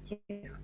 тихо.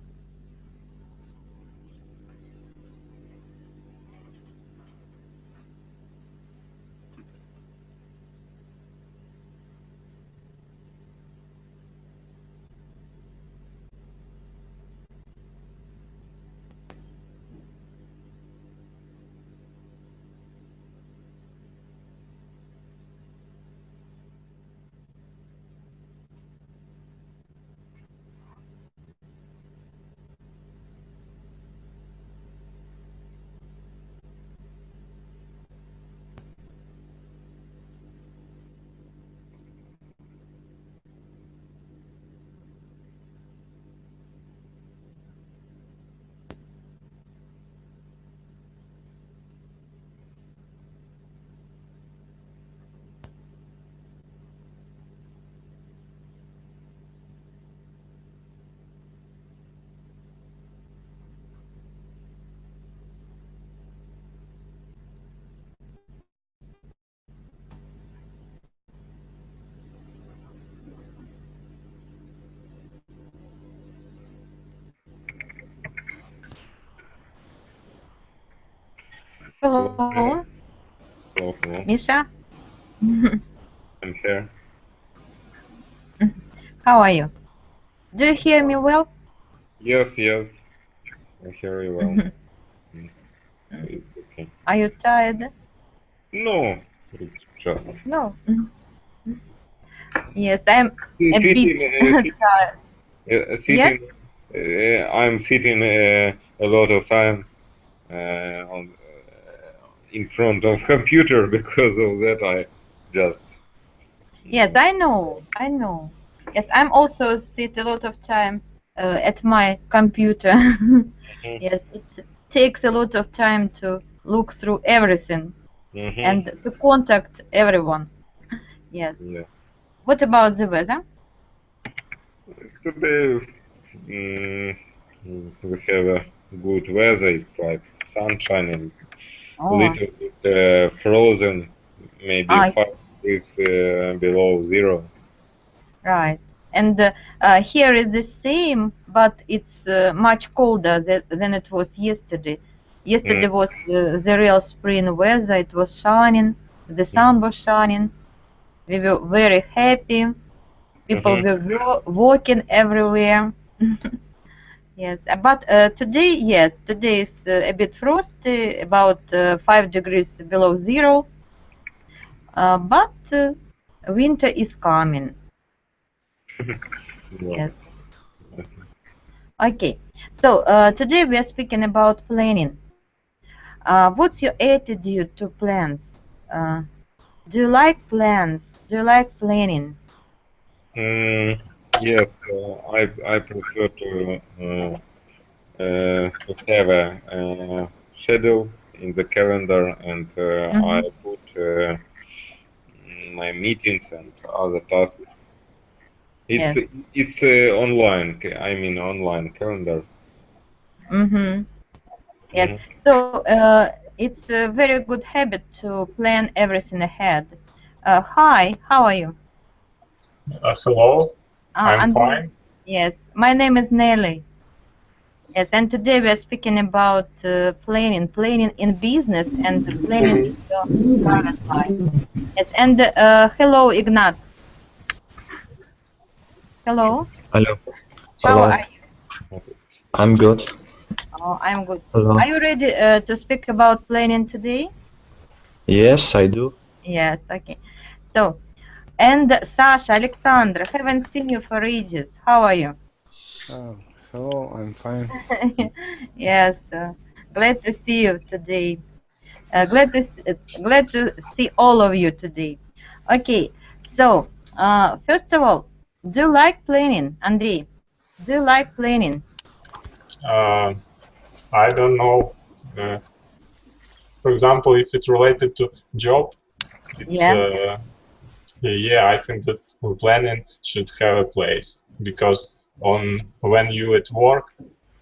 Hello, Hello, hello. Misha. I'm here. How are you? Do you hear me well? Yes, yes. I hear you well. It's okay. Are you tired? No, it's just No. Yes, I'm a sitting. bit tired. Sitting. Yes? I'm sitting a lot of time on in front of computer because of that. I just Yes, I know. I know. Yes, I'm also sit a lot of time at my computer. Yes, it takes a lot of time to look through everything and to contact everyone. Yes. Yeah. What about the weather? Today we have a good weather. It's like sunshine and a Oh, little bit frozen, maybe I 5 degrees below zero. right. And here is the same, but it's much colder than it was yesterday. Yesterday was the real spring weather. It was shining. The sun was shining. We were very happy. People were walking everywhere. Yes, but today, yes, today is a bit frosty, about 5 degrees below zero. But winter is coming. Yeah. Yes. Okay. So today we are speaking about planning. What's your attitude to plans? Do you like plans? Do you like planning? Yes, I prefer to have a schedule in the calendar, and I put my meetings and other tasks. Yes. It's online. I mean online calendar. Yes. So it's a very good habit to plan everything ahead. Hi, how are you? Hello, I'm And fine. yes, my name is Nelly. Yes, and today we are speaking about planning in business and planning in your private life. Yes, and hello, Ignat. Hello. Hello. How Hello. are you? I'm good. Oh, I'm good. Hello. Are you ready to speak about planning today? Yes, I do. Yes. Okay. So, and Sasha, Alexandra, haven't seen you for ages. How are you? Hello, I'm fine. Yes. Glad to see you today. Glad to see all of you today. Okay. So, first of all, do you like planning, Andrei? Do you like planning? I don't know. For example, if it's related to job, it's Yeah. yeah, I think that planning should have a place, because when you at work,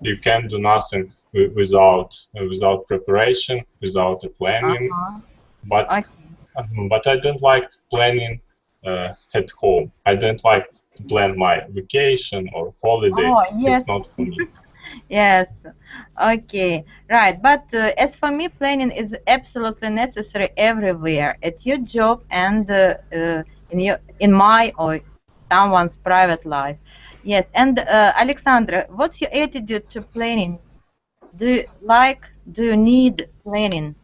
you can do nothing without preparation, without a planning. But Okay. but I don't like planning at home. I don't like plan my vacation or holiday. Oh, yes. It's not for me. Yes. Okay. Right. But as for me, planning is absolutely necessary everywhere at your job and in my or someone's private life. Yes. And Alexandra, what's your attitude to planning? Do you like? Do you need planning?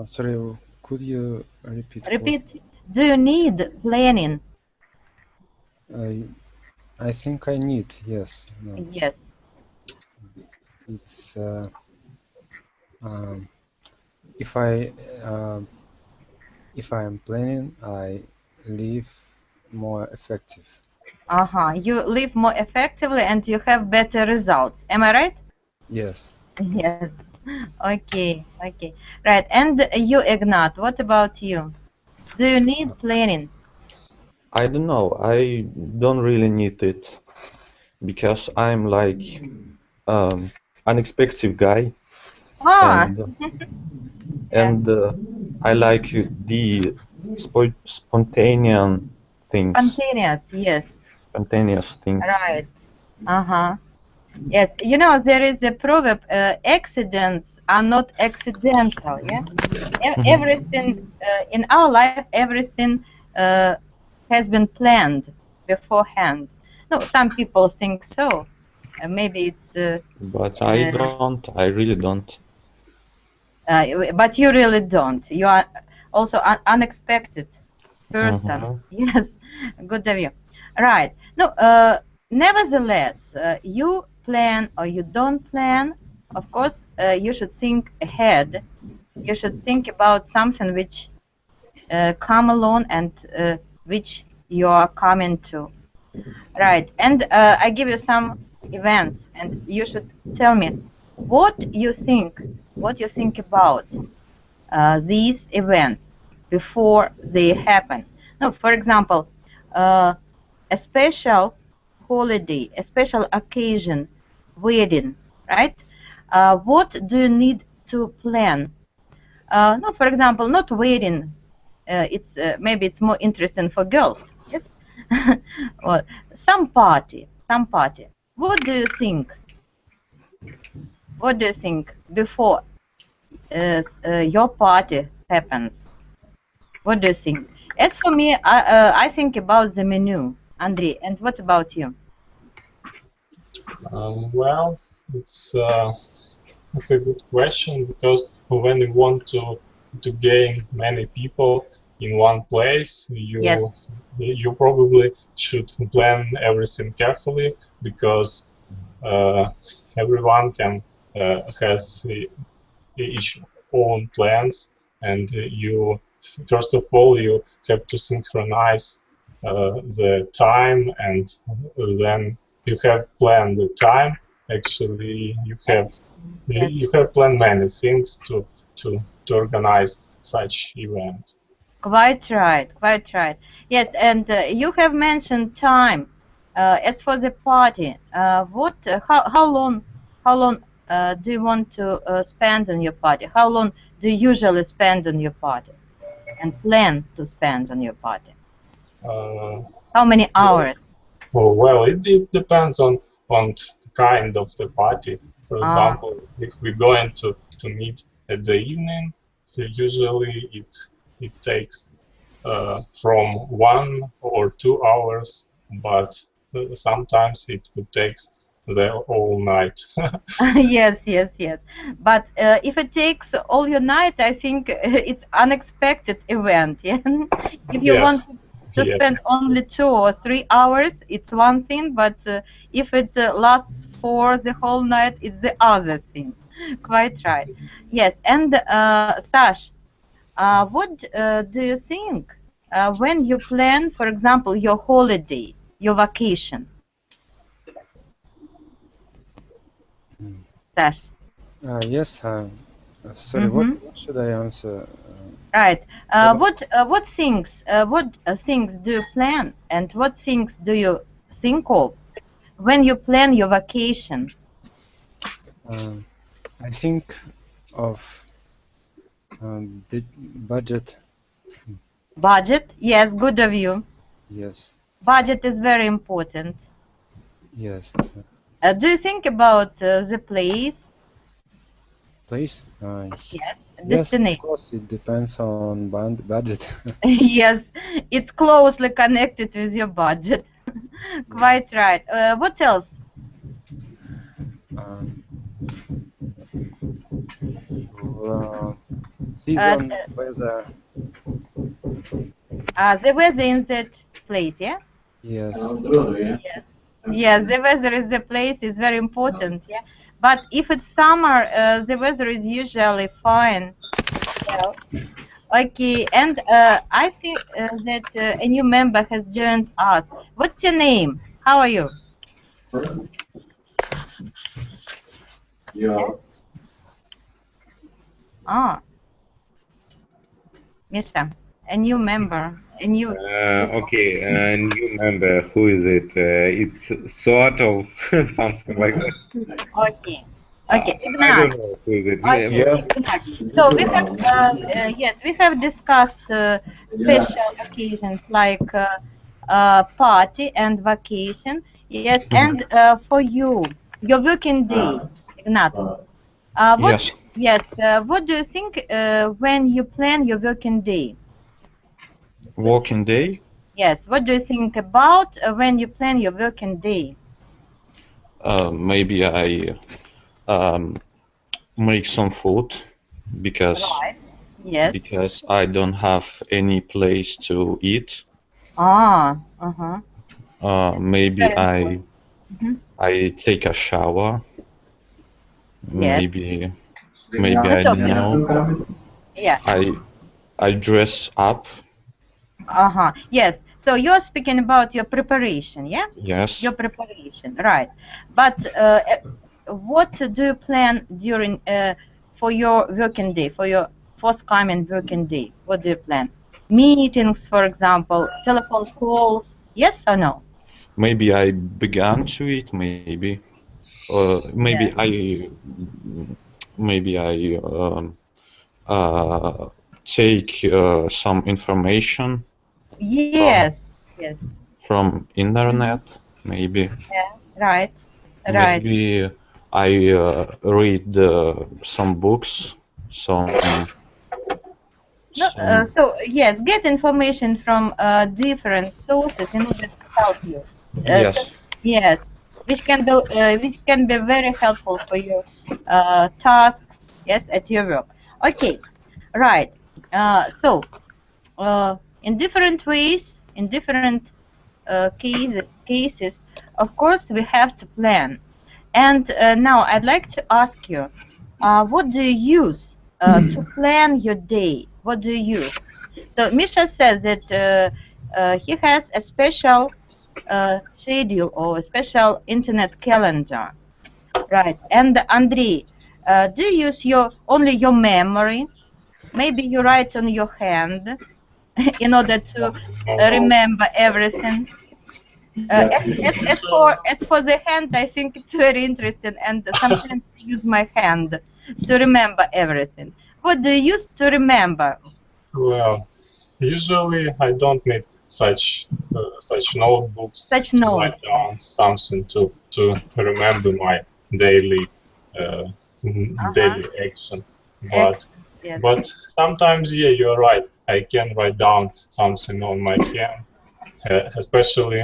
Sorry, could you repeat? Repeat. Do you need planning? I think I need, yes. No. Yes. It's if I am planning, I live more effective. You live more effectively and you have better results. Am I right? Yes. Yes. Okay. Okay. Right. And you, Ignat, what about you? Do you need planning? I don't know. I don't really need it because I'm like unexpected guy, Ah, and I like the spontaneous things. spontaneous. Yes. Spontaneous things. Right. Yes. You know, there is a proverb: accidents are not accidental. Yeah. Everything in our life, everything has been planned beforehand. No, some people think so. Maybe it's. But I don't. I really don't. But you really don't. You are also an unexpected person. Yes, good of you. Right. No. Nevertheless, you plan or you don't plan. Of course, you should think ahead. You should think about something which come along and which you are coming to. Right. And I give you some events, and you should tell me what you think about these events before they happen. No, for example, a special holiday, a special occasion, wedding, right? What do you need to plan? No, for example, not wedding. It's maybe it's more interesting for girls. Yes, or some party. What do you think? What do you think before your party happens? What do you think? As for me, I think about the menu, Andrei. And what about you? Well, it's a good question, because when you want to gain many people in one place, you probably should plan everything carefully, because everyone has each own plans, and you first of all you have to synchronize the time, and then you have planned the time. Actually, you have planned many things to organize such event. Quite right, quite right. Yes, and you have mentioned time. As for the party, how long do you want to spend on your party? How long do you usually spend on your party and plan to spend on your party? How many hours? Well, it depends on the kind of the party. For example, if we're going to meet at the evening, usually it takes from 1 or 2 hours, but sometimes it could take the whole night. Yes. But if it takes all your night, I think it's unexpected event. Yeah? If you want to spend only 2 or 3 hours, it's one thing. But if it lasts for the whole night, it's the other thing. Quite right. Yes. And Sash, what do you think when you plan, for example, your holiday, your vacation? Sash. Yes. Sorry. What should I answer? Right. What things do you plan, and what things do you think of when you plan your vacation? I think of the budget. Budget, yes, good of you. Yes. Budget is very important. Yes. Do you think about the place? Place? Yes, Yes, of destination. course, it depends on budget. Yes, it's closely connected with your budget. Quite right. What else? Um, season, weather. The weather in that place, yeah? Yes. Yes. Yes, the weather in the place is very important, yeah. But if it's summer, the weather is usually fine. Yeah. Okay, and I think that a new member has joined us. What's your name? How are you? Yes? Ah, Misha, a new member, a new. Okay, new member. Who is it? It's sort of something like that. Okay. Okay, I Ignat. don't know who is it. Okay, Yeah. Ignat. So we have, yes, we have discussed special occasions like party and vacation. Yes, and for you, your working day, Ignat. Yes. Yes, what do you think when you plan your working day? Working day. Yes, what do you think about when you plan your working day? Maybe I make some food because Right. Yes. I don't have any place to eat. Ah, uh-huh. Maybe Very important. Mhm. I take a shower. Yes. Maybe I So, don't know. yeah. I dress up. Uh-huh. Yes. So you're speaking about your preparation, yeah? Yes. Your preparation, right. But what do you plan during for your working day, for your forthcoming working day? What do you plan? Meetings, for example, telephone calls, yes or no? Maybe I began to it. Maybe. Maybe Yeah. I take some information Yes. Yes. from internet. Maybe. Yeah. Right. Right. Maybe I read some books. Some. No, so yes, get information from different sources in order to help you. Yes. Yes, which can be very helpful for your tasks. Yes, at your work. Okay, right. So in different ways, in different cases, of course, we have to plan. And now I'd like to ask you, what do you use to plan your day? What do you use? So Misha said that he has a special schedule or a special internet calendar, right? And Andrei, do you use only your memory? Maybe you write on your hand in order to remember everything. As for the hand, I think it's very interesting, and sometimes I use my hand to remember everything. What do you use to remember? Well, usually I don't need such notebooks to write down something to remember my daily daily action. But Yes. but sometimes, yeah, you're right. I can write down something on my hand, especially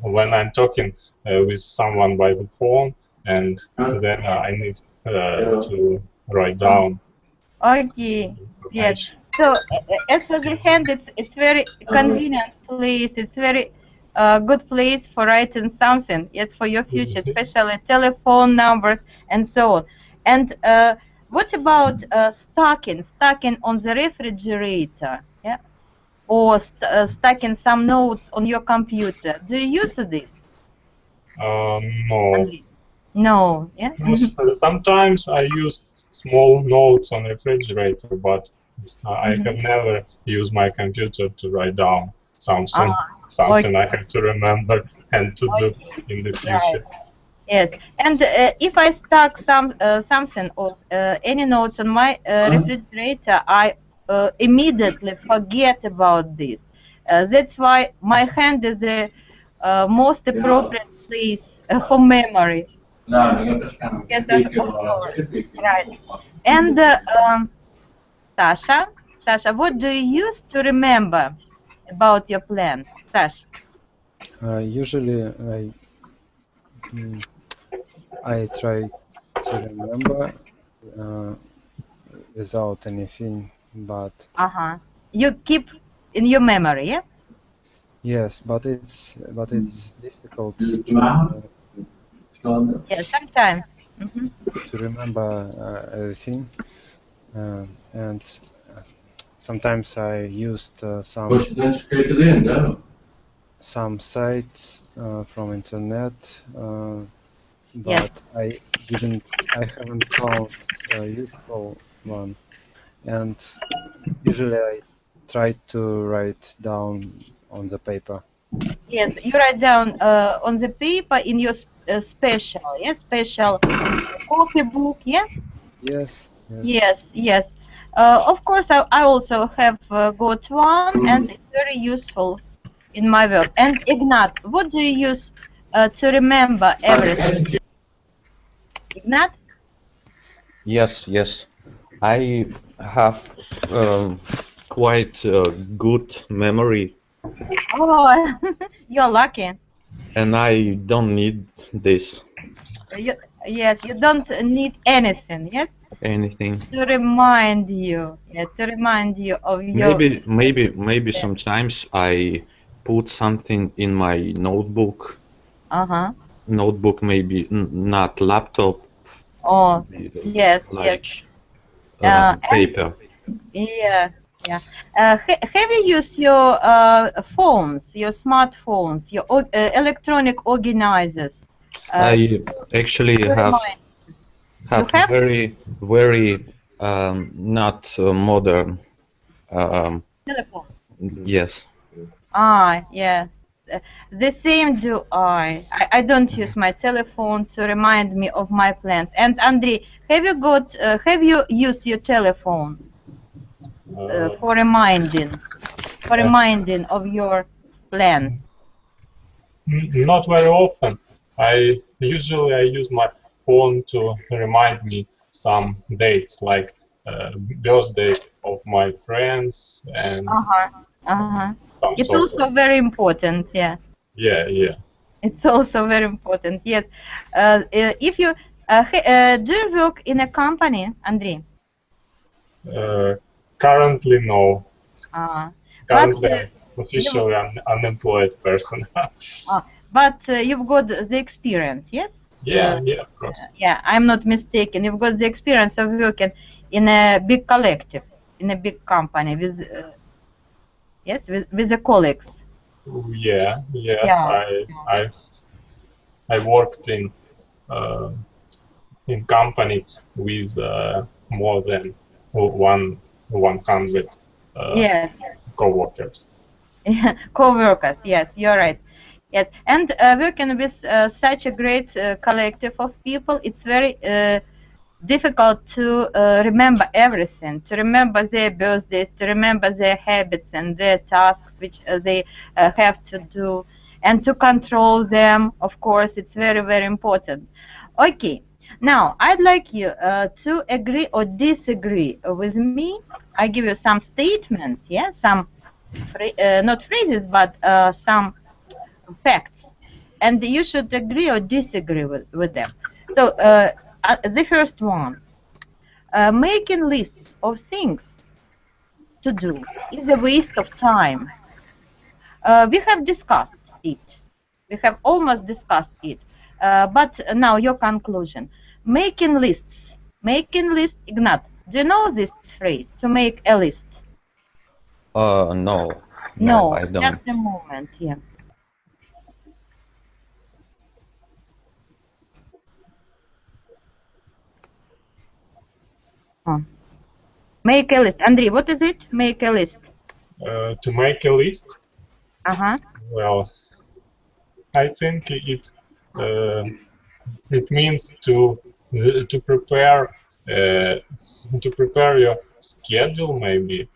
when I'm talking with someone by the phone, and then I need to write down. Okay. Yes. So as for the hand, it's very convenient place. It's very good place for writing something. Yes, for your future, especially telephone numbers and so on. And what about stacking on the refrigerator? Yeah, or stacking some notes on your computer. Do you use this? No. No. Yeah. Sometimes I use small notes on refrigerator, but I have never used my computer to write down something I have to remember and to do in the future. Right. Yes, and if I stack something or any note on my refrigerator, I immediately forget about this. That's why my hand is the most appropriate place for memory. Yes, of course. Right. And Sasha, what do you use to remember about your plans? Sasha. Usually I try to remember without anything, but You keep in your memory, yeah? yes, but it's difficult Yeah, sometimes. to remember everything, and sometimes I used some sites from internet, but I haven't found a useful one, and usually I try to write down on the paper. Yes, you write down on the paper in your special copybook, yeah? Yes. Yes. Of course, I also have got one, and it's very useful in my work. And Ignat, what do you use to remember everything? Ignat? Yes. I have quite good memory, Oh, you're lucky. and I don't need this. Yes, you don't need anything, yes? Anything. To remind you, of your... Maybe sometimes I put something in my notebook. Notebook, maybe not laptop. Oh, yes. Paper. Yeah. Have you used your phones, your smartphones, your electronic organizers? I actually have very not modern. Telephone. Yes. Yeah. The same do I. I don't use my telephone to remind me of my plans. And Andrei, have you used your telephone for reminding of your plans? Not very often. I use my phone to remind me some dates, like birthday of my friends and. It's also very important, yeah. Yeah. It's also very important, yes. If you do you work in a company, Andrei? Currently, no. Currently, But, officially unemployed person. But you've got the experience, yes? Yeah, of course. Yeah, I'm not mistaken. You've got the experience of working in a big collective, in a big company with with the colleagues. Yes. I worked in company with more than 100 co-workers. Co-workers, yes, you're right. Yes, and working with such a great collective of people, it's very difficult to remember everything, to remember their birthdays, to remember their habits and their tasks which they have to do, and to control them. Of course, it's very, very important. Okay, now I'd like you to agree or disagree with me. I give you some statements, some not phrases, but some facts, and you should agree or disagree with them. So the first one, making lists of things to do is a waste of time. We have discussed it. We have almost discussed it. But now your conclusion. Making lists. Ignat, do you know this phrase, to make a list? No, I don't. Just a moment, yeah. Make a list. Andrei, what is it? Make a list. To make a list? Well, I think it means to prepare your schedule, maybe,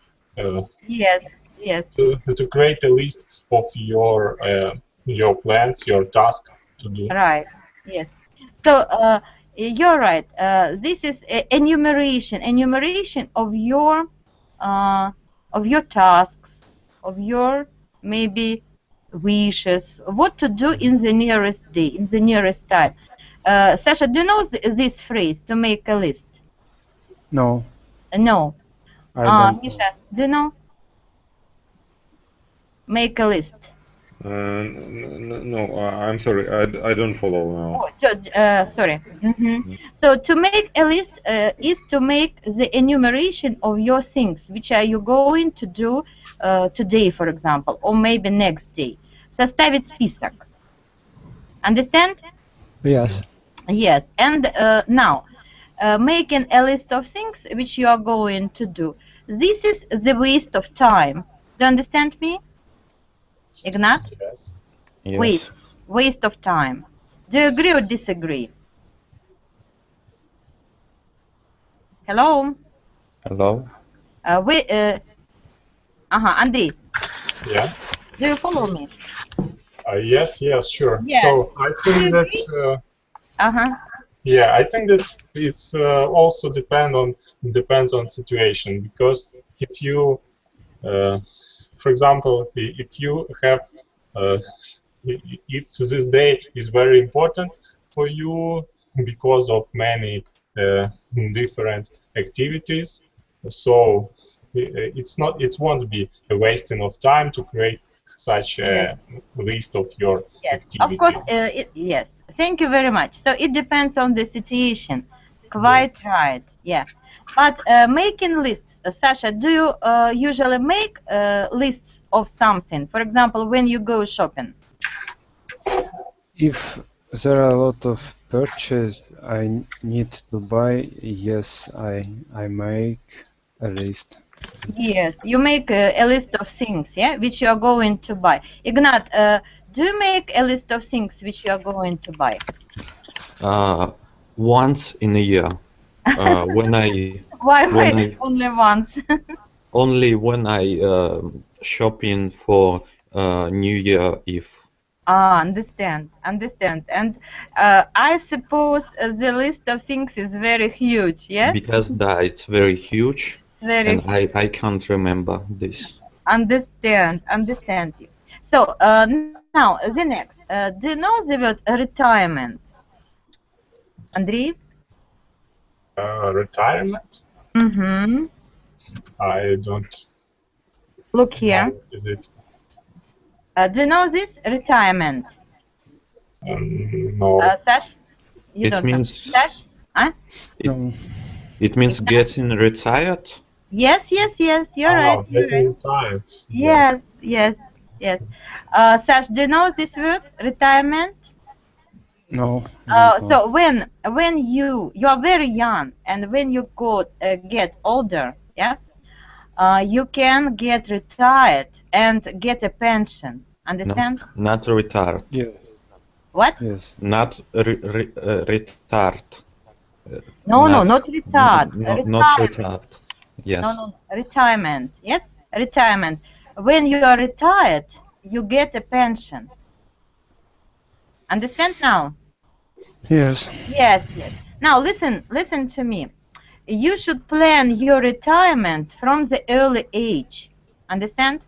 Yes, yes. To create a list of your plans, your task to do. Right. Yes. So you're right. This is enumeration of your tasks, of your maybe wishes, what to do in the nearest day, in the nearest time. Sasha, do you know this phrase, to make a list? No, No. I don't. Misha, do you know? Make a list. No, I'm sorry, I don't follow now. Oh, sorry. So to make a list is to make the enumeration of your things, which are you going to do today, for example, or maybe next day. Составить список. Understand? Yes. Yes. And now, making a list of things which you are going to do. This is the waste of time. Do you understand me, Ignat? Yes. Yes. Waste of time. Do you agree or disagree? Hello? Hello? Andrei, Yeah. do you follow me? Yes, sure. Yes. So I think that I think that it's also depends on situation, because if you, for example, if you have if this day is very important for you because of many different activities, so it won't be a wasting of time to create such a list of your activities. Of course, yes. Thank you very much. So it depends on the situation. Quite right. Yeah. But making lists, Sasha, do you usually make lists of something? For example, when you go shopping. If there are a lot of purchases I need to buy, yes, I make a list. Yes, you make a list of things, yeah, which you are going to buy. Ignat, do you make a list of things which you are going to buy? Once in a year. When I Why only once? only when I shopping for New Year Eve. Understand. And I suppose the list of things is very huge, yeah? Because it's very huge, Very and I can't remember this. Understand you. So now the next. Do you know the word retirement? Andrei? Retirement? Mm-hmm. I don't. Look here. Is it? Do you know this? Retirement. No. Sash? You It don't means- know. Sash? Huh? No. It means getting retired. Yes, you're right. You're Getting right. retired. Yes. Sash, do you know this word? Retirement? No. I don't know. So when you are very young, and when you get older, yeah, you can get retired and get a pension. Understand? No, not retired. Yes. What? Yes. Not retired. No, not retired. Not retired. Yes. No, retirement. Yes, retirement. When you are retired, you get a pension. Understand now? Yes. Yes. Now listen to me. You should plan your retirement from the early age. Understand?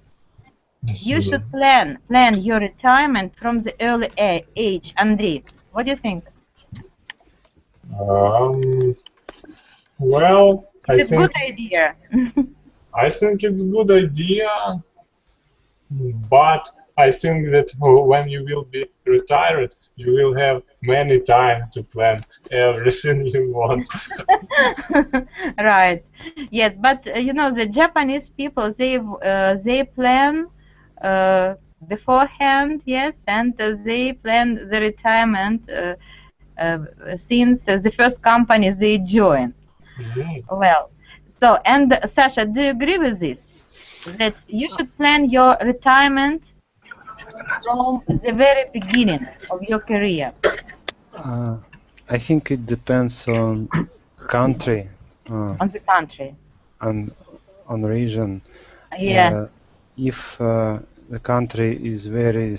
You should plan your retirement from the early age. Andrei, what do you think? Well, It's a good idea. I think it's a good idea, but I think that when you will be retired, you will have many time to plan everything you want. Right. Yes, but you know, the Japanese people, they plan beforehand, yes, and they plan the retirement since the first company they join. Well, so, and Sasha, do you agree with this? That you should plan your retirement from the very beginning of your career? I think it depends on country On the country. and on region. Yeah. If the country is very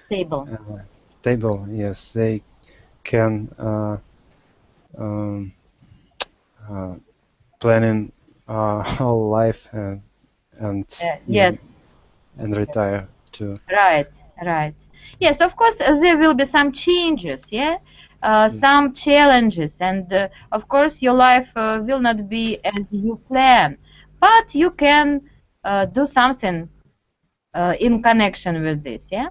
Stable. stable, yes, they can um, planning whole life and Yes. and retire too. Right. Right. Yes, of course, there will be some changes, yeah, some challenges, and of course, your life will not be as you plan, but you can do something in connection with this, yeah,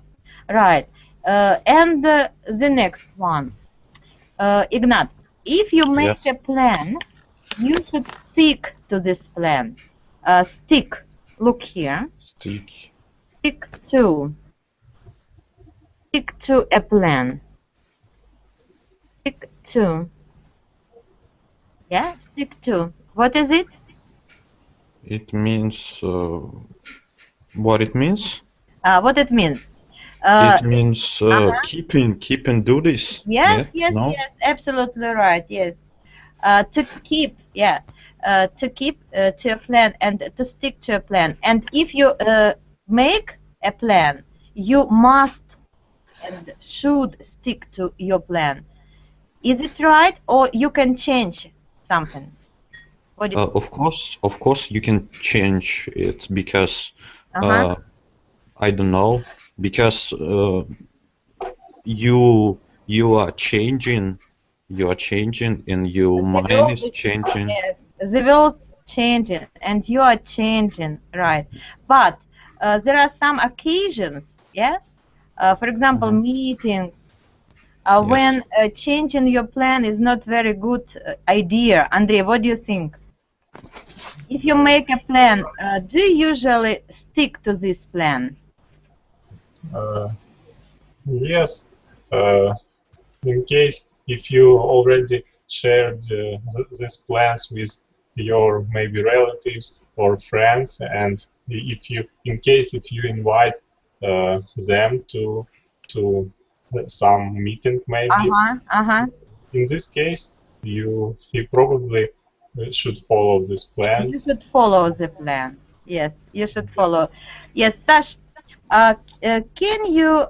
right. And the next one, Ignat, if you make Yes. a plan, you should stick to this plan. Stick. Look here. Stick. Stick to. Stick to a plan. Stick to. Yeah, stick to. What is it? It means what it means? What it means? It means keep and do this. Yes, Yeah? yes, No? yes, absolutely right. Yes, to keep, yeah, to keep to a plan and to stick to a plan. And if you make a plan, you must and should stick to your plan. Is it right, or you can change something? What? Of course, you can change it because Uh-huh. I don't know, because you are changing, and your The mind world is is, changing. yes, the world's changing, and you are changing, right? But there are some occasions, yeah. For example, meetings. When changing your plan is not very good idea. Andrei, what do you think? If you make a plan, do you usually stick to this plan? Yes, in case if you already shared these plans with your maybe relatives or friends, and if you, in case if you invite them to some meeting maybe, in this case you probably should follow this plan. You should follow the plan. Yes, you should follow. Yes, Sash, can you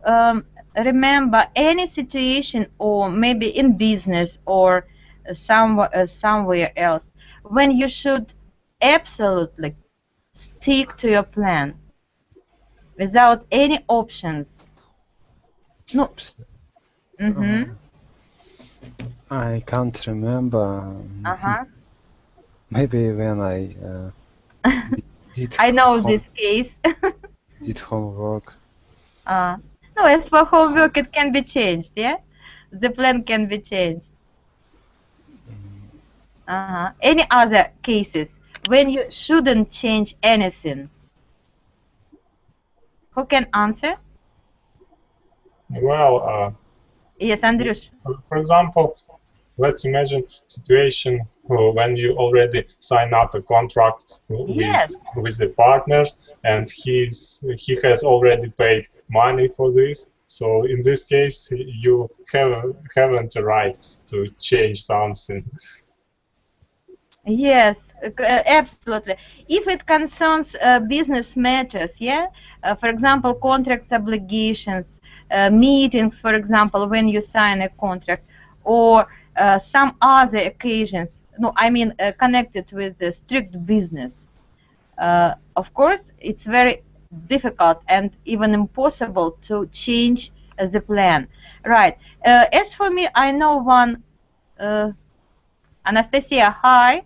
remember any situation, or maybe in business or somewhere else, when you should absolutely stick to your plan without any options? No. I can't remember. Uh-huh. Maybe when I did I know this case. did homework. No, as for homework, it can be changed, yeah? The plan can be changed. Any other cases when you shouldn't change anything? Who can answer? Well, Yes, Andrush. for example, let's imagine situation when you already sign up a contract with the partners, and he has already paid money for this. So in this case, you haven't the right to change something. Yes, absolutely. If it concerns business matters, yeah, for example, contracts, obligations, meetings, for example, when you sign a contract, or some other occasions, no, I mean connected with the strict business. Of course, it's very difficult and even impossible to change the plan. Right. As for me, I know one. Anastasia, hi.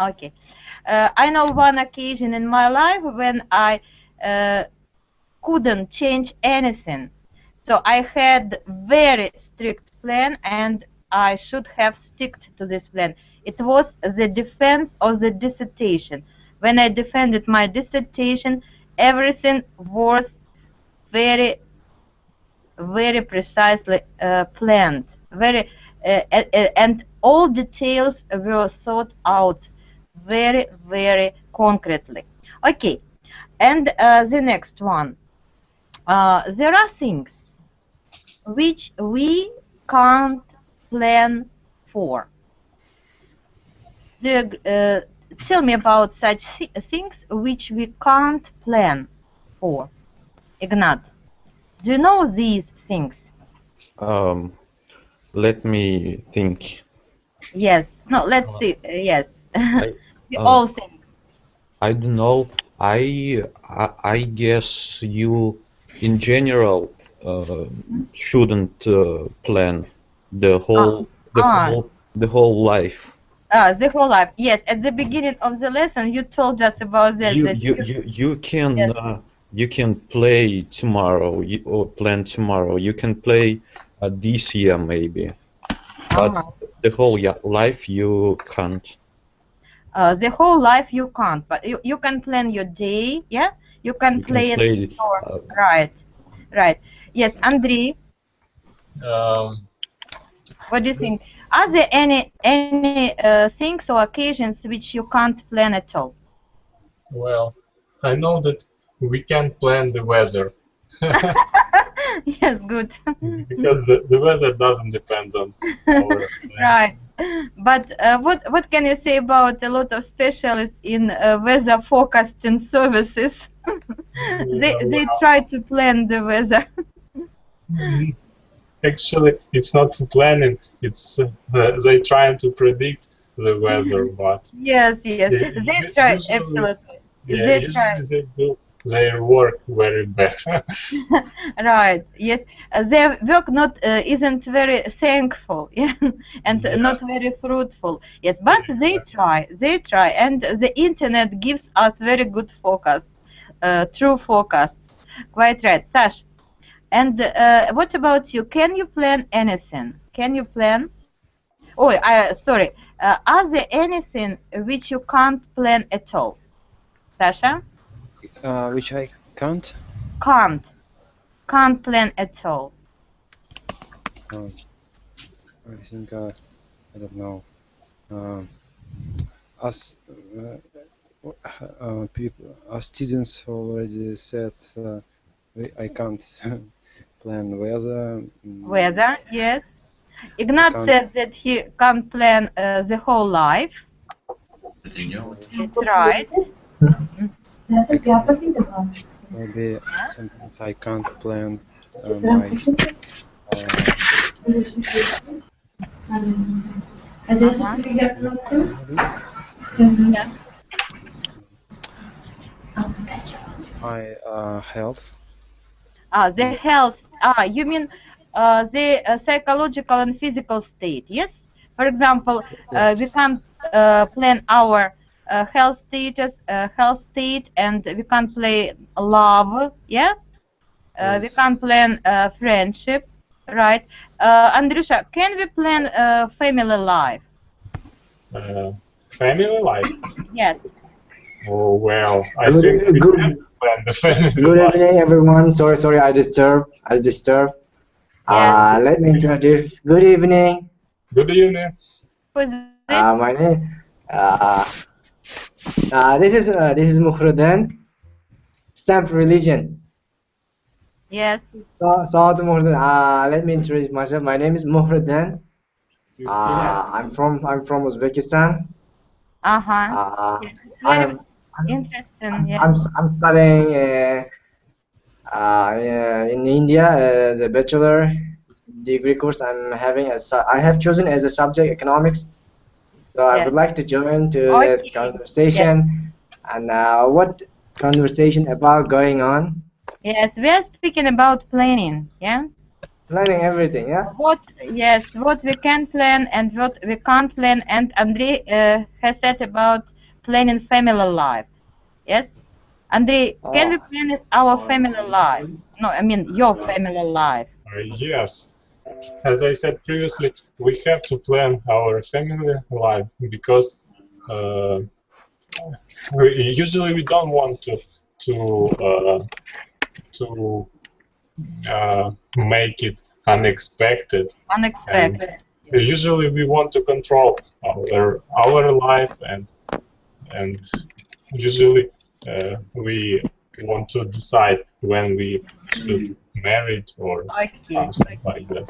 Okay. I know one occasion in my life when I couldn't change anything. So I had very strict plan, and I should have stuck to this plan. It was the defense of the dissertation. When I defended my dissertation, everything was very, very precisely planned. And all details were thought out very, very concretely. Okay, and the next one. There are things which we can't plan for. tell me about such things which we can't plan for. Ignat, do you know these things? Let me think. Yes. No, let's see. Yes. I, We all think. I don't know. I guess you, in general, shouldn't plan the whole the whole life. The whole life. Yes. At the beginning of the lesson, you told us about that. You can Yes. You can play tomorrow or plan tomorrow. You can play this year maybe, but the whole life you can't. The whole life you can't, but you can plan your day. Yeah. You can play it. Right. Yes, Andrei. What do you think? Are there any things or occasions which you can't plan at all? Well, I know that we can't plan the weather. Yes, good. Because the weather doesn't depend on our plans. Right. But what can you say about a lot of specialists in weather forecasting services? They try to plan the weather. Actually, it's not planning. It's they trying to predict the weather, but yes, they try absolutely. Yeah, they try. They do their work very bad. Right. Yes, their work isn't very thankful, yeah, and not very fruitful. Yes, but they try. They try, and the internet gives us very good forecasts, true forecasts. Quite right, Sash. And what about you? Can you plan anything? Can you plan? Oh, sorry. Are there anything which you can't plan at all? Sasha? Which I can't? Can't plan at all. I think I don't know. As people, as students already said, I can't plan weather. Weather, yes. Ignat said that he can't plan the whole life. That's right. Maybe sometimes I can't plan my. My health. The health. You mean the psychological and physical state? Yes. For example, we can't plan our health status, and we can't play love. Yeah. We can't plan friendship, right? Andrusha, can we plan family life? Family life? Yes. Oh well, I think we can plan the family life. Good evening, everyone. Sorry, I disturb. Let me introduce. Good evening. Good evening. Who's it? My name. This is Mukhruddin. Stamp religion. Yes. Let me introduce myself. My name is Mukhruddin. I'm from Uzbekistan. Very interesting. Yeah. I'm studying in India the bachelor degree course. I have chosen as a subject economics. So I would like to join to that conversation. And what conversation about going on? Yes, we are speaking about planning. Yeah. Planning everything. Yeah. What we can plan and what we can't plan. And Andrei has said about planning family life. Yes. Andrei, can we plan our family life? No, I mean your family life. Yes. As I said previously, we have to plan our family life because usually we don't want to make it unexpected. Unexpected. And usually we want to control our life and usually we want to decide when we should marry or something like that.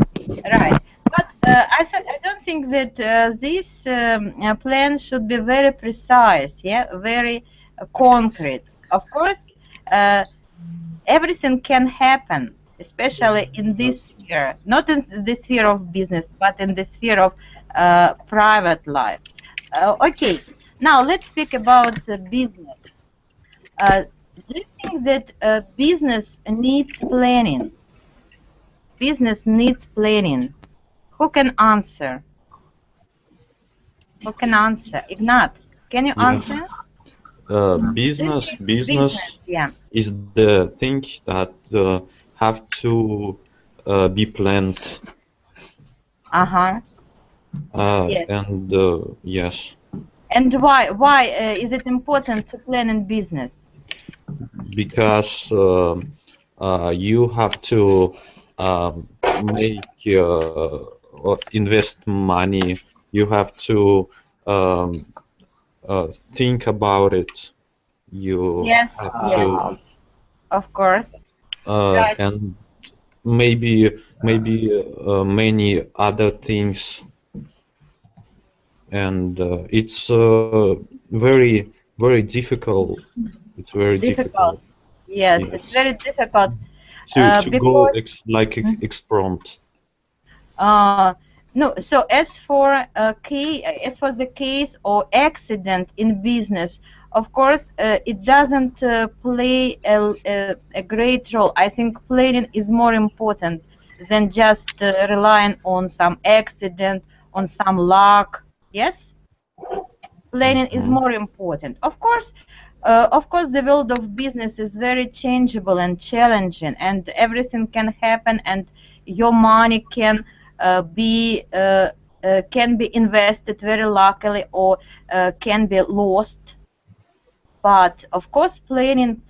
Right. But I don't think that this plan should be very precise, yeah, very concrete. Of course, everything can happen, especially in this sphere, not in the sphere of business, but in the sphere of private life. Okay, now let's speak about business. Do you think that business needs planning? Business needs planning. Who can answer? Who can answer? Ignat, can you answer? Business yeah. is the thing that have to be planned. Yes. And yes. And why is it important to plan in business? Because you have to make or invest money. You have to think about it. You yes, have to, of course. Right. And maybe many other things. And it's very difficult. It's very difficult. Yes, it's very difficult. To go exprompt. No, so as for the case or accident in business, of course, it doesn't play a great role. I think planning is more important than just relying on some accident, on some luck. Yes, planning is more important. Of course, the world of business is very changeable and challenging, and everything can happen, and your money can be invested very luckily or can be lost. But of course, planning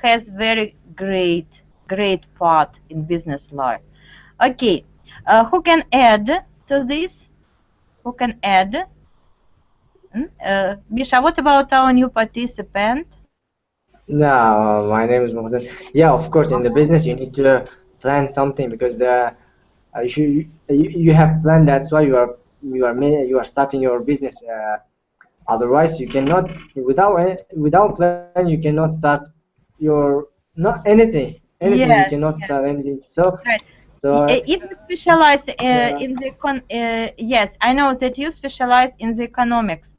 has very great part in business life. Okay, who can add to this? Who can add? Misha, what about our new participant? No, my name is Mohsen. Yeah, of course, in the business you need to plan something because you have planned. That's why you are starting your business. Otherwise, you cannot without plan you cannot start your not anything. Yes, you cannot start anything. So. Right. So if you specialize in the yes, I know that you specialize in the economics.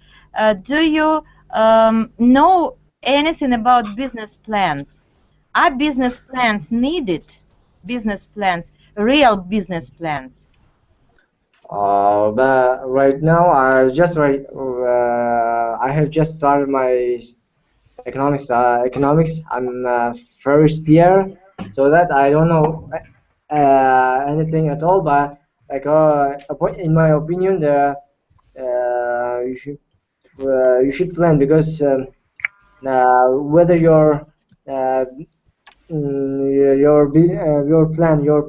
Do you know anything about business plans? Are business plans needed? Business plans, real business plans? But right now I have just started my economics. I'm first year, so that I don't know anything at all. But like in my opinion, you should plan because whether your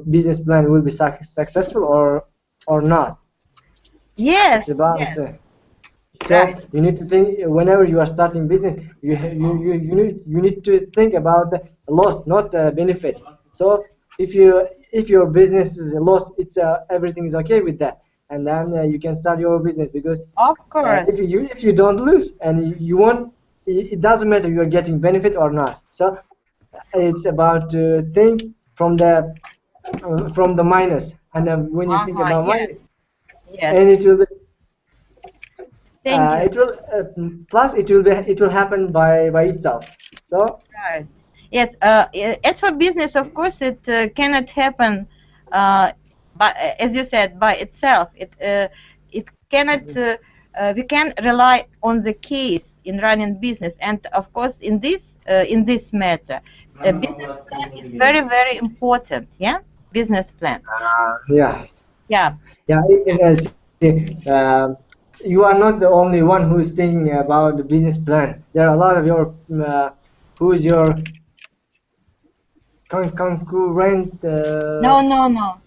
business plan will be successful or not. Yes. It's about so you need to think whenever you are starting business. You need to think about the loss, not the benefit. So if your business is a loss, it's everything is okay with that, and then you can start your business because of course if you don't lose and you want, it doesn't matter you are getting benefit or not. So it's about to think from the minus, and then when you think about minus, and it will. It will plus it will happen by itself. So right. Yes. As for business, of course, it cannot happen. But as you said, by itself, it cannot. We can rely on the case in running business, and of course, in this matter, business plan is very important. Yeah, business plan. Yeah. Yeah. You are not the only one who is thinking about the business plan. There are a lot of your who's your concurrent. No.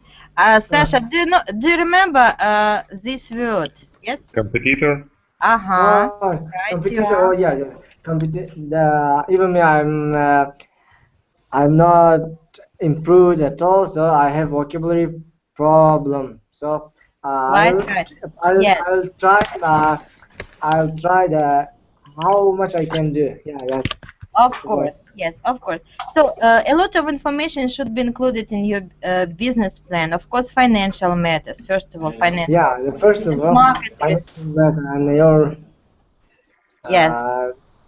Sasha, do you remember this word? Yes. Competitor. Right, competitor. Oh yeah. Even me, I'm not improved at all, so I have vocabulary problem. So Right. Yes. I'll try the how much I can do. Yeah, that's. Of course, yes, of course. So a lot of information should be included in your business plan. Of course, financial matters. First of all, financial. Yeah, the first of all, market risk. financial matter and your. Yes.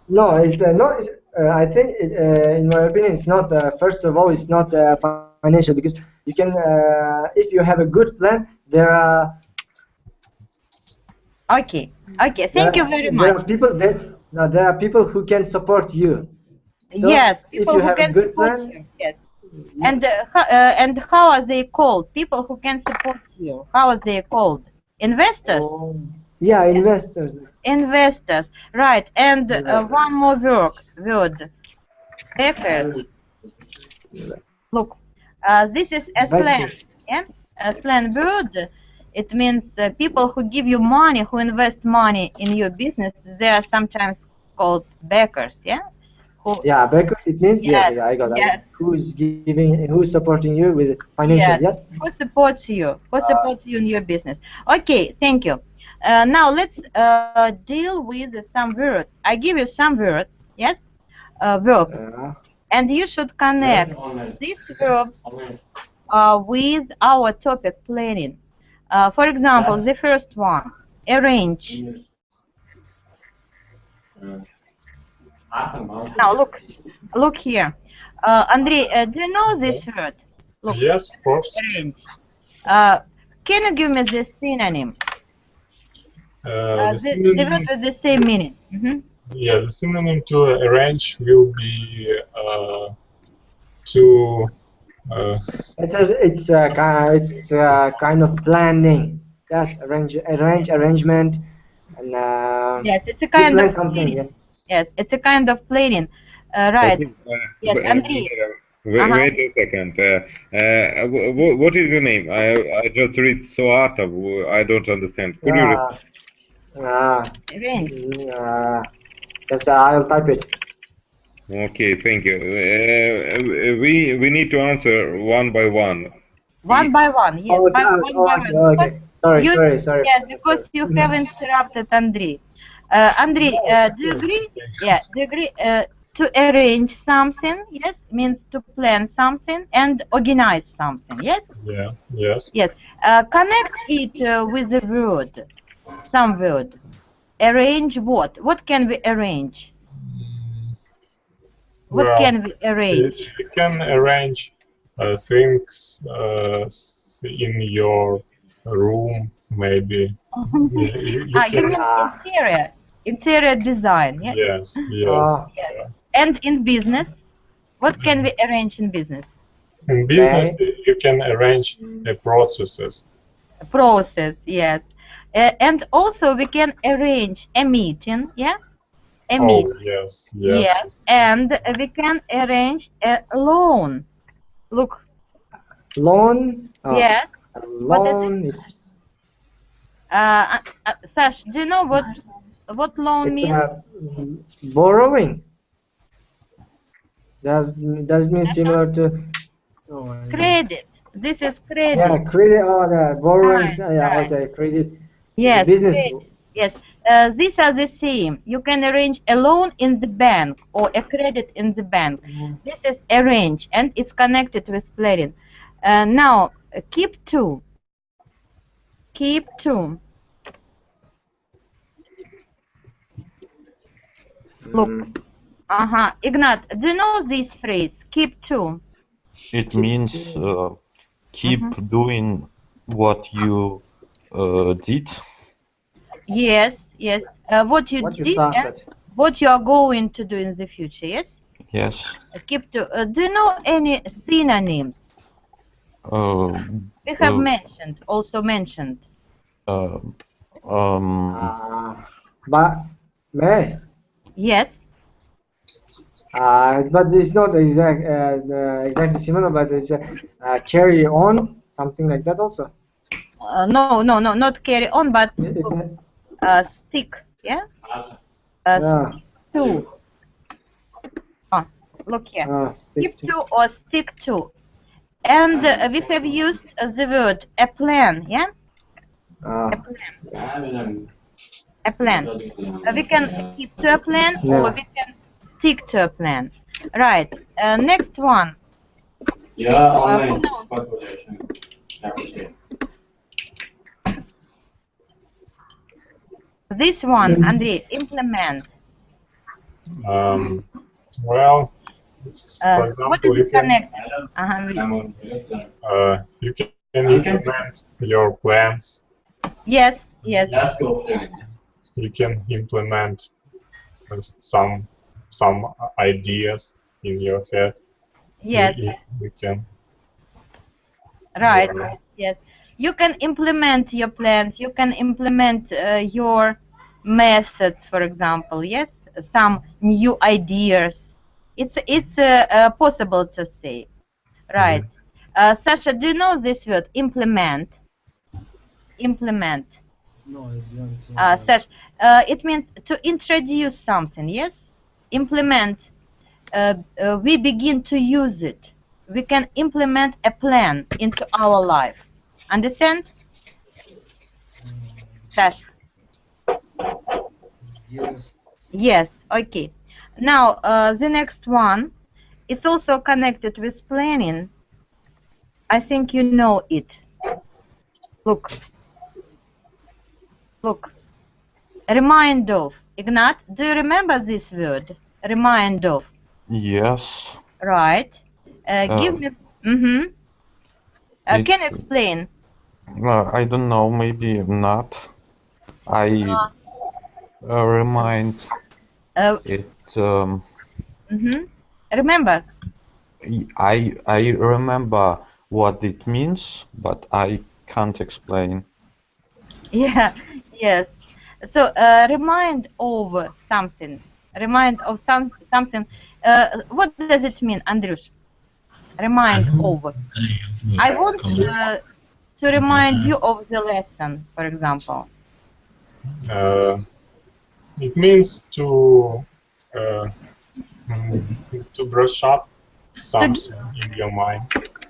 No, it's not. I think, in my opinion, it's not. First of all, it's not financial because you can, if you have a good plan, there are. Okay. Okay. Thank you very much. There are people who can support you. So yes, if people you who have can a good support plan, you. Yes. And how are they called? People who can support you. How are they called? Investors. Yeah, investors. Investors, right? And one more word. Backers. Look, this is a slang. Yeah, a slang word. It means people who give you money, who invest money in your business. They are sometimes called backers. Yeah. Yeah, backers. It means yes, I got that. Yes. Who's supporting you with financial? Yes. Who supports you? Who supports you in your business? Okay, thank you. Now let's deal with some words. I give you some words. Yes, verbs, and you should connect these verbs with our topic planning. For example, the first one, arrange. Now look here. Andrei, do you know this word? Look, yes, of course. Arrange. Can you give me the synonym? The word with the same meaning. Yeah, the synonym to arrange will be to. It's kind of planning. Yes, arrangement, and yes, it's a kind of something. Planning. Yes, it's a kind of planning. Right. Yes, Andrei. Wait a second. What is your name? I just read Soatov. I don't understand. Could you repeat? Yes, I'll type it. Okay, thank you. We need to answer one by one. One by one, yes. One by one. Okay. Sorry. Yes, because you have interrupted Andrei. Andrei, do you agree? Yeah, do you agree? To arrange something, yes, means to plan something and organize something, yes? Yeah, yes. Yes. Connect it with a word, some word. Arrange what? What can we arrange? What can we arrange? You can arrange things in your room, maybe. You mean interior design, yeah? Yes. And in business, what can we arrange in business? In business, you can arrange processes. Process, yes. And also we can arrange a meeting, yeah? A meeting. Yes. And we can arrange a loan. Look. Loan? Yes. Loan. Sash, do you know what loan means? Borrowing. Does it mean similar to credit? This is credit. Yeah, credit or the borrowings. Okay, credit. Yes, business. Credit. Yes, these are the same. You can arrange a loan in the bank or a credit in the bank. This is arrange, and it's connected with planning. Now, keep to. Keep to. Look. Ignat, do you know this phrase? Keep to. It means keep doing what you did. Yes. What you did and what you are going to do in the future. Yes. Yes. Keep to. Do you know any synonyms? We have also mentioned. But may. Yes. But it's not exactly similar, but it's carry on, something like that also. No, not carry on, but stick, yeah? Stick to. Look here. Keep to or stick to. And we have used the word a plan, yeah? A plan. We can keep to a plan, or we can stick to a plan. Right. Next one. Who knows? This one, Andrei, implement. Well, for example, what is it connected? You can implement your plans. Yes, yes. You can implement some ideas in your head. Yes. You can. Right. Yes. You can implement your plans. You can implement your methods, for example. Yes. Some new ideas. It's possible to say. Right. Sasha, do you know this word? Implement. Implement. No, I don't. Sasha, it means to introduce something. Yes. Implement. We begin to use it. We can implement a plan into our life. Understand? Sasha? Yes. Yes, okay. Now, the next one, it's also connected with planning. I think you know it. Look. Look. Remind of. Ignat, do you remember this word? Remind of. Yes. Right. Give me. Can you explain? I don't know. Maybe not. I remind it. Remember. I remember what it means, but I can't explain. Yeah. Yes. So remind of something. Remind of something. What does it mean, Andrush? Remind of. I want to remind you of the lesson, for example. It means to brush up something in your mind.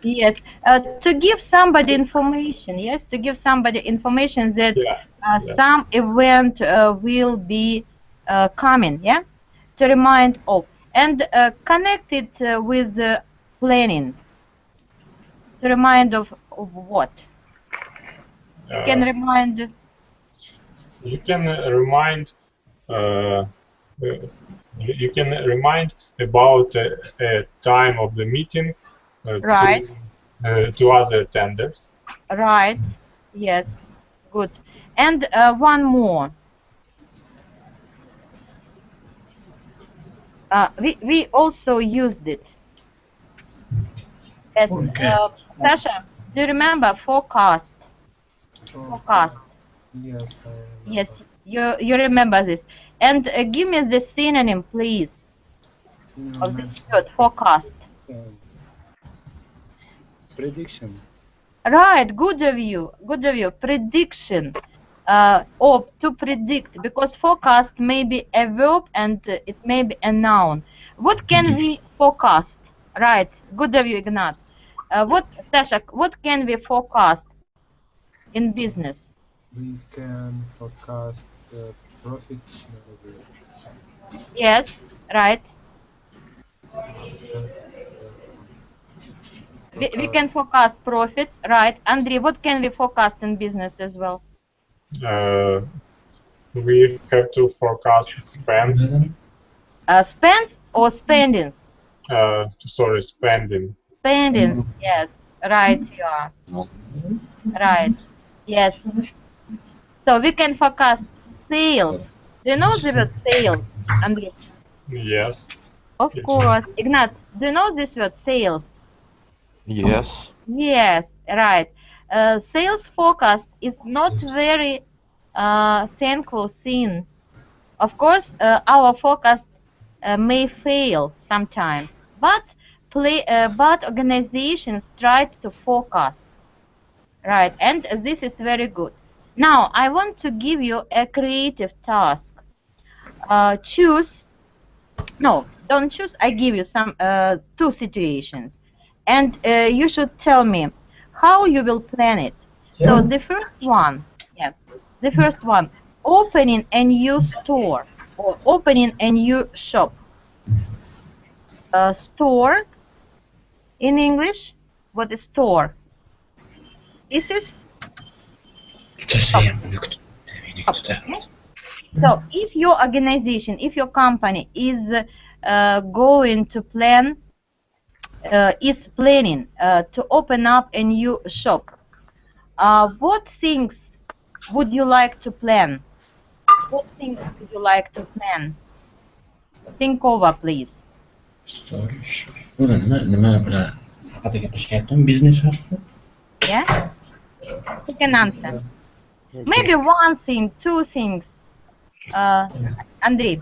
Yes, to give somebody information. Yes, to give somebody information that some event will be coming. Yeah, to remind of, and connect it with planning. To remind of what? You can remind. You can remind. You can remind about a time of the meeting Right. to other attenders. Right. Yes. Good. And one more. We also used it. Yes. Sasha, do you remember forecast? Forecast. Yes. Yes. You remember this. And give me the synonym, please, of this word, forecast. Prediction. Right. Good of you. Good of you. Prediction. Or to predict, because forecast may be a verb and it may be a noun. What can we forecast? Right. Good of you, Ignat. Sasha, what can we forecast in business? We can forecast profits. Yes, right. We can forecast profits, right. Andrei, what can we forecast in business as well? We have to forecast spends. Spends or spendings? Sorry, spending. Spendings, yes, right, you are. Right, yes. So we can forecast sales. Do you know the word sales, Andrei? Yes. Of course. Ignat, do you know this word sales? Yes. Yes, right. Sales forecast is not very thankful thing. Of course, our forecast may fail sometimes, but organizations try to forecast, right? And this is very good. Now, I want to give you a creative task. Don't choose. I give you some two situations, and you should tell me how you will plan it. So the first one, The first one, opening a new store or opening a new shop. Store in English, what is store? This is shop. Yes? So if your organization, if your company is going to plan, is planning to open up a new shop, what things would you like to plan? What things would you like to plan? Think over, please. Story shop. Business hub. Yeah? You can answer. Maybe one thing, two things. Andrei.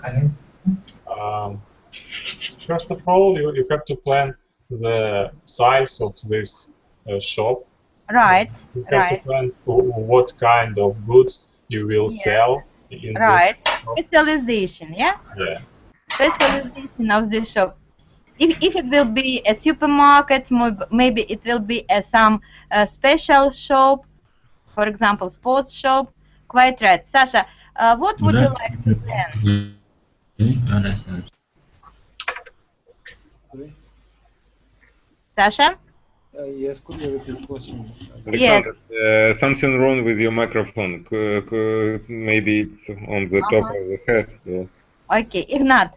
First of all, you have to plan the size of this shop. Right. You have to plan what kind of goods you will sell in this shop. Specialization, yeah? Yeah. Specialization of the shop. If it will be a supermarket, maybe it will be some special shop, for example, sports shop. Quite right. Sasha, what would you like to plan? Sasha? Yes, could you repeat the question? Yes. Something wrong with your microphone. Maybe it's on the top of the head. Yeah. Okay, if not.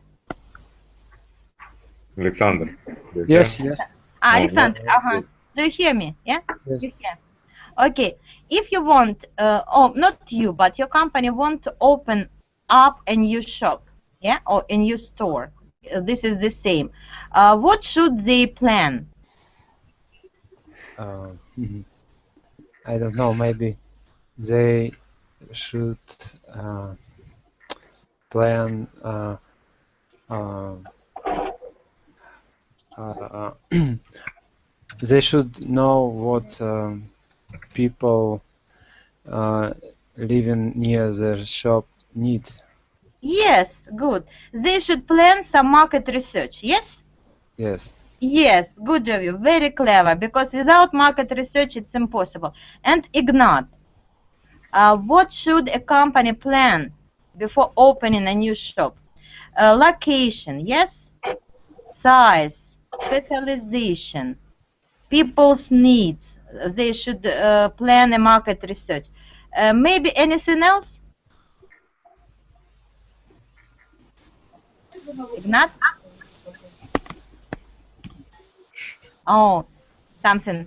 Alexander. Yes, yes. Alexander, do you hear me? Yeah? Yes. You can. Okay, if you want, not you, but your company want to open up a new shop, yeah, or a new store, this is the same. What should they plan? I don't know, maybe they should plan they should know what people living near the shop need. Yes, good. They should plan some market research, yes? Yes. Yes, good of you, very clever, because without market research it's impossible. And Ignat, what should a company plan before opening a new shop? Location, yes? Size, specialization, people's needs. They should plan a market research. Maybe anything else? Ignat? Oh, something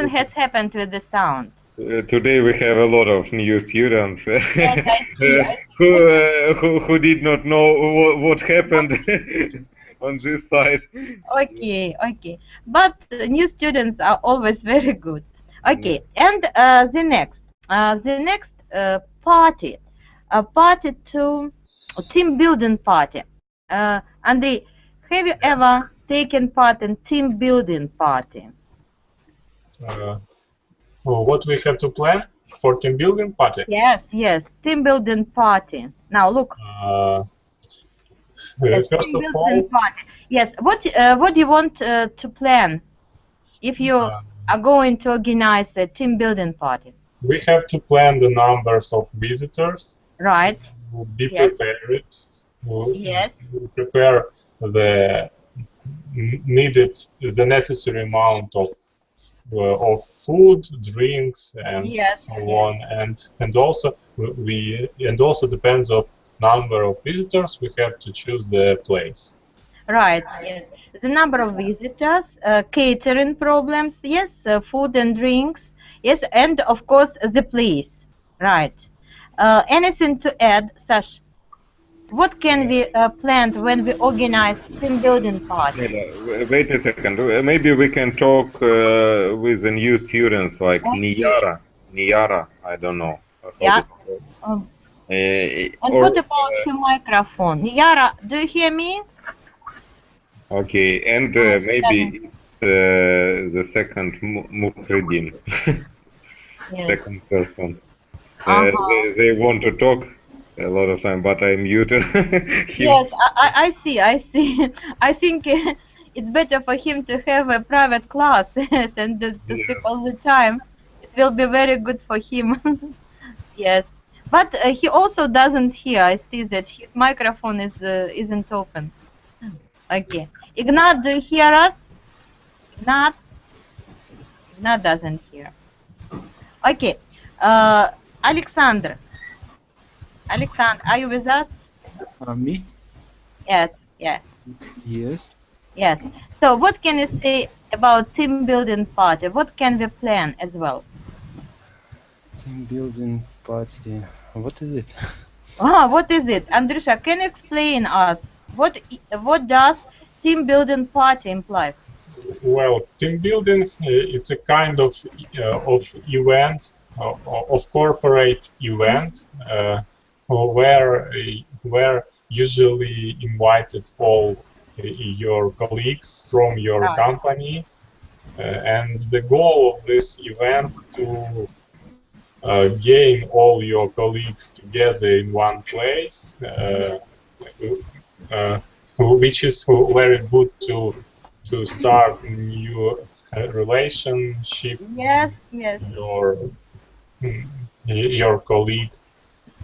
has happened with the sound. Today we have a lot of new students Yes, I see. who did not know what happened on this side. Okay, okay. But new students are always very good. Okay, and the next party, a party to team building party. Andrei, have you ever taken part in team building party? What we have to plan for team building party? Yes, yes, team building party. Now look. First of all, party. Yes, what do you want to plan if you are going to organize a team building party? We have to plan the numbers of visitors. Right. Be prepared. Yes. Prepare the necessary amount of food, drinks, and so on, and also depends of number of visitors. We have to choose the place. Right. Yes. The number of visitors, catering problems. Yes. Food and drinks. Yes, and of course the place. Right. Anything to add, Sash? What can we plan when we organize team building party? Wait a second. Maybe we can talk with the new students like Niyara. I don't know. Yeah. And what about your microphone? Niyara, do you hear me? Okay, and maybe the second Mukhridin. Second person. They want to talk a lot of time, but I muted him. Yes, I see. I think it's better for him to have a private class and to speak all the time. It will be very good for him. Yes. But he also doesn't hear. I see that his microphone isn't open. Okay. Ignat, do you hear us? Ignat? Ignat doesn't hear. Okay. Alexander. Alexander, are you with us? Me? Yes. Yeah. Yes. Yes. So what can you say about team building party? What can we plan as well? Team building party. What is it? What is it? Andrusha, can you explain us? What does team building party imply? Well, team building, it's a kind of event, of corporate event, where usually invited all your colleagues from your company, and the goal of this event to gain all your colleagues together in one place, which is very good to start new relationship. Yes, yes. Your colleague.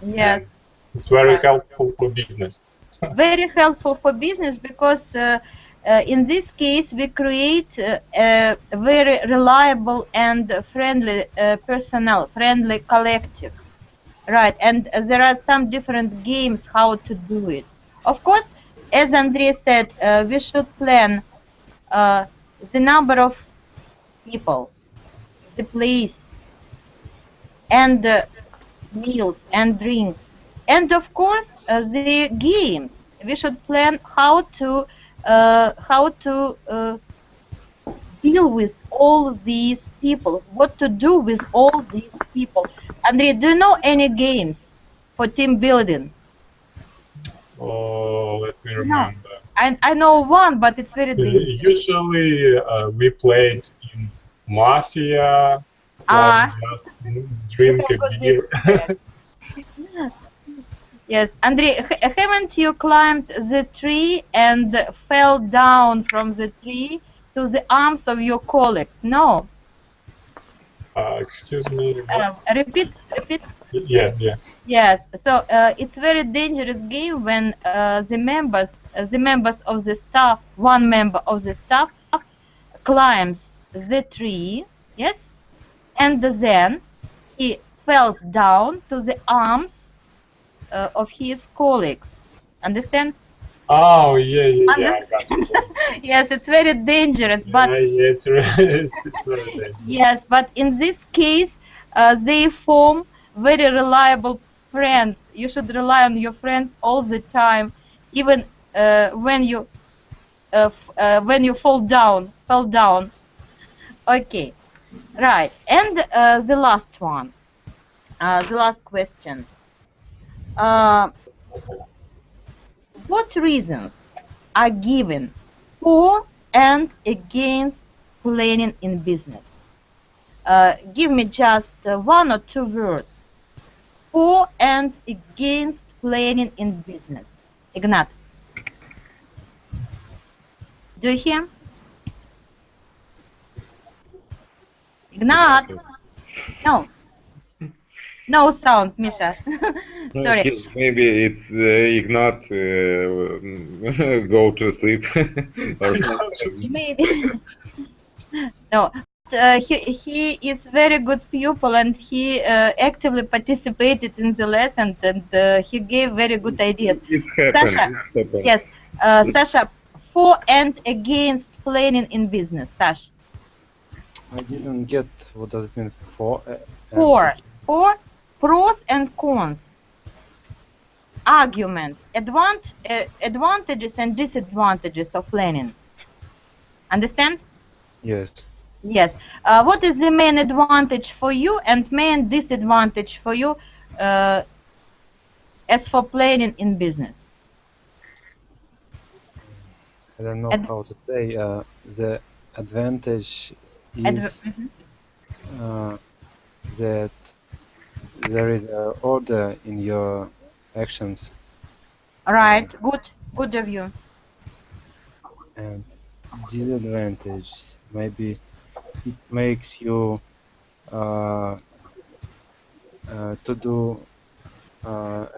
Yes. It's very helpful for business. Very helpful for business because in this case we create a very reliable and friendly personnel, friendly collective. Right, and there are some different games how to do it. Of course, as Andrei said, we should plan the number of people, the place, and meals and drinks, and of course the games. We should plan how to deal with all these people, what to do with all these people. Andrei, do you know any games for team building? Oh, let me remember. I know one, but it's very dangerous. Usually we played in Mafia, just drink a beer. Yes, Andrei, haven't you climbed the tree and fell down from the tree to the arms of your colleagues? No. Excuse me. Repeat. Yeah. Yes. So it's very dangerous game when the members of the staff, one member of the staff, climbs the tree. Yes, and then he falls down to the arms of his colleagues. Understand? Oh, yeah, I got it. Yes, it's very dangerous, but it's very dangerous. Yes, but in this case, they form very reliable friends. You should rely on your friends all the time, even when you fell down. Okay, right. And the last one, the last question. What reasons are given for and against planning in business? Give me just one or two words for and against planning in business. Ignat, do you hear? Ignat, no sound, Misha. Sorry. Maybe it's Ignat go to sleep or something. Maybe. No. He is very good pupil and he actively participated in the lesson and he gave very good ideas. Sasha, yes, Sasha, for and against planning in business. Sash. I didn't get what does it mean for. For pros and cons, arguments, advantages and disadvantages of planning. Understand? Yes. Yes. What is the main advantage for you and main disadvantage for you as for planning in business? I don't know how to say. The advantage is that there is an order in your actions. Right. Good of you. And disadvantage, maybe it makes you to do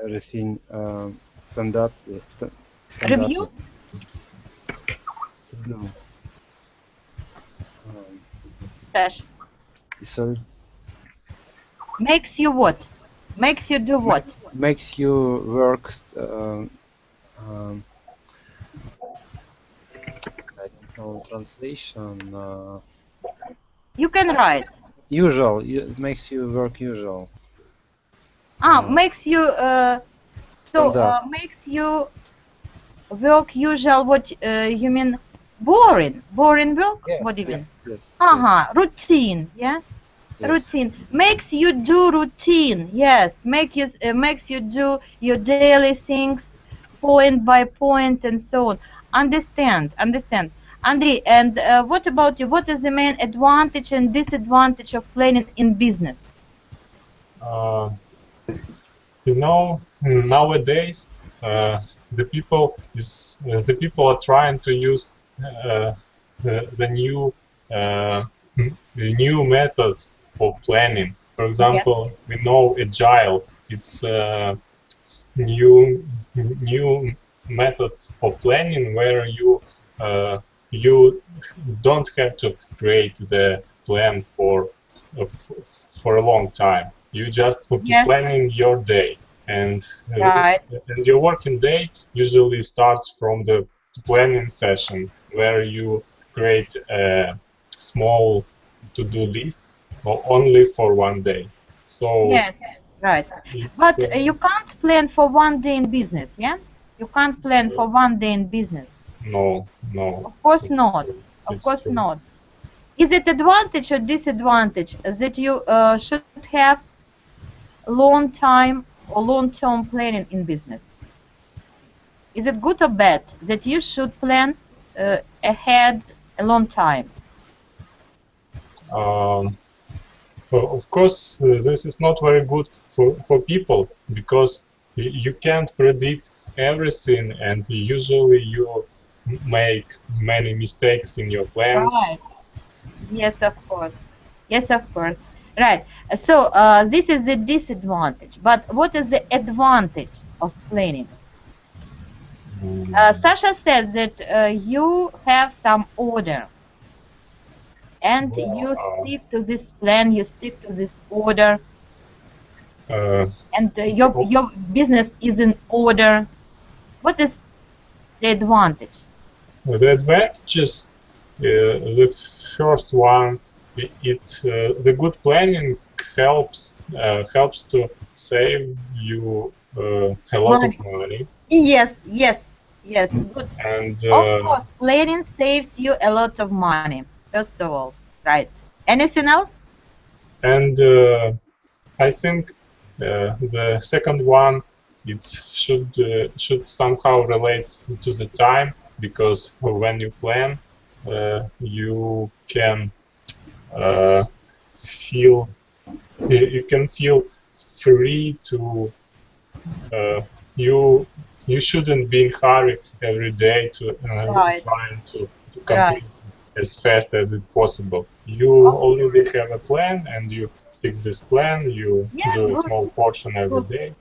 everything standard. Review? No. Sash. Sorry. Makes you what? Makes you do what? Makes you work. I don't know translation. You can write. Usual. It makes you work usual. Makes you makes you work usual. What you mean? Boring? Boring work? Yes, What do you mean? Yes. Routine. Yeah. Yes. Routine makes you do routine. Yes, makes you do your daily things, point by point, and so on. Understand. Andrei, and what about you? What is the main advantage and disadvantage of planning in business? You know, nowadays the people are trying to use the new methods of planning. For example, we know Agile. It's a new method of planning where you don't have to create the plan for a long time. You just keep planning your day, and your working day usually starts from the planning session where you create a small to-do list only for one day. So yes, right. But you can't plan for one day in business, yeah? You can't plan for one day in business. No. Of course not. Of course not. Is it advantage or disadvantage that you should have long time or long-term planning in business? Is it good or bad that you should plan ahead a long time? Of course, this is not very good for people because you can't predict everything, and usually you make many mistakes in your plans. Right. Yes, of course. Yes, of course. Right. So this is the disadvantage. But what is the advantage of planning? Sasha said that you have some order. And you stick to this plan, you stick to this order, and your business is in order. What is the advantage? The advantages, the first one, the good planning helps to save you a lot of money. Yes, good. And of course, planning saves you a lot of money. First of all, right? Anything else? And I think the second one, it should somehow relate to the time, because when you plan, you can feel free to you shouldn't be in hurry every day to trying to complete as fast as it's possible. You already have a plan, and you stick this plan. You do a small portion every day.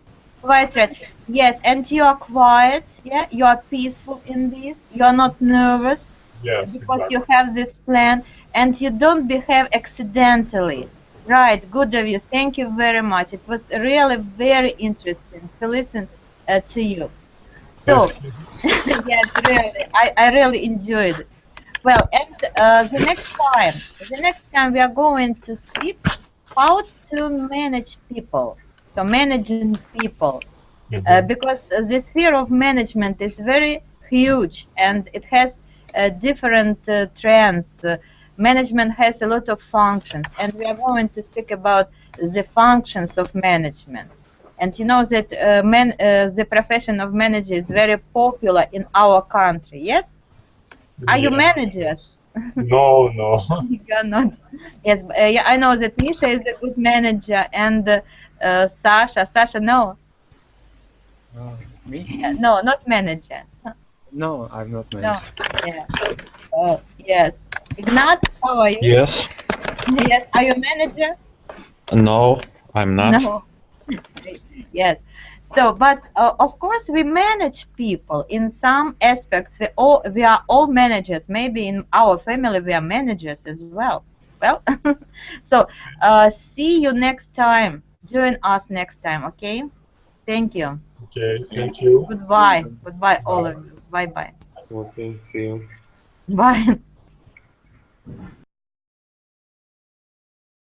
Quite right. Yes, and you are quiet. Yeah, you are peaceful in this. You are not nervous. Yes, because you have this plan, and you don't behave accidentally. Right. Good of you. Thank you very much. It was really very interesting to listen to you. So, yes, really, I really enjoyed it. Well, and the next time we are going to speak how to manage people. So managing people, because the sphere of management is very huge, and it has different trends. Management has a lot of functions, and we are going to speak about the functions of management. And you know that the profession of manager is very popular in our country, yes? Are you managers? No. You are not. Yes, yeah, I know that Misha is a good manager, and Sasha, no. Me? No, not manager. No, I'm not manager. No. Yeah. Yes. Ignat, how are you? Yes. Yes. Are you manager? No, I'm not. No. Yes. So, but of course, we manage people in some aspects. We are all managers. Maybe in our family we are managers as well. Well, so see you next time. Join us next time. Okay. Thank you. Okay, thank you. Goodbye. Goodbye, all of you. Bye bye. Okay, see you. Bye.